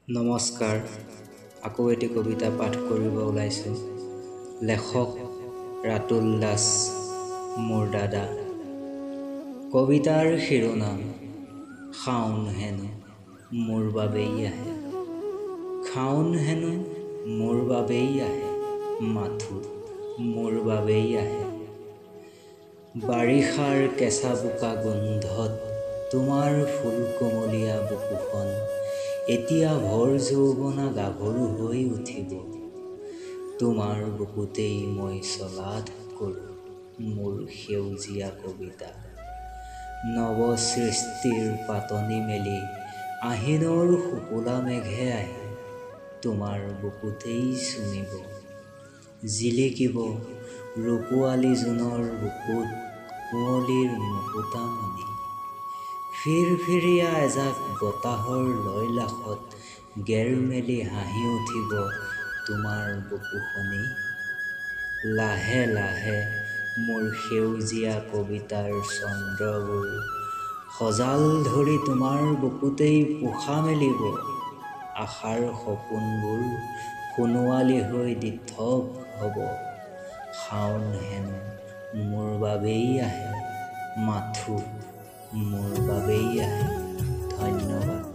নমস্কাৰ। আকৌ এটি কবিতা পাঠ কৰিব ওলাইছোঁ। লেখক ৰাতুল দাস, মোৰ দাদা। কবিতাৰ শিৰোনাম শাওন হেনো মোৰ বাবেই আহে। শাওন হেনো মোৰ বাবেই আহে, মাথো মোৰ বাবেই আহে। বাৰিষাৰ কেঁচা বোকা গোন্ধত তোমাৰ ফুল কোমলীয়া বুকুখন এতিয়া ভৰ যৌৱনা গাভৰু হৈ উঠিব। তোমাৰ বুকুতেই মই চলাথ কৰোঁ মোৰ সেউজীয়া কবিতা। নৱ সৃষ্টিৰ পাতনি মেলি আহিনৰ শুকুলা মেঘে আহি তোমাৰ বুকুতেই চুমিব। জিলিকিব ৰূপোৱালী জোনৰ বুকুত কুঁৱলীৰ মুকুতামণি। ফিৰফিৰিয়া এজাক বতাহৰ লয়লাসত গেৰ মেলি হাঁহি উঠিব তোমাৰ বুকুখনি। লাহে লাহে মোৰ সেউজীয়া কবিতাৰ চন্দ্ৰবোৰ সজাল ধৰি তোমাৰ বুকুতেই পোখা মেলিব। আশাৰ সপোনবোৰ সোণোৱালী হৈ দিঠক হ'ব। শাওন হেনো মোৰ বাবেই আহে, মাথো মোৰ বাবেই আহে। ধন্যবাদ।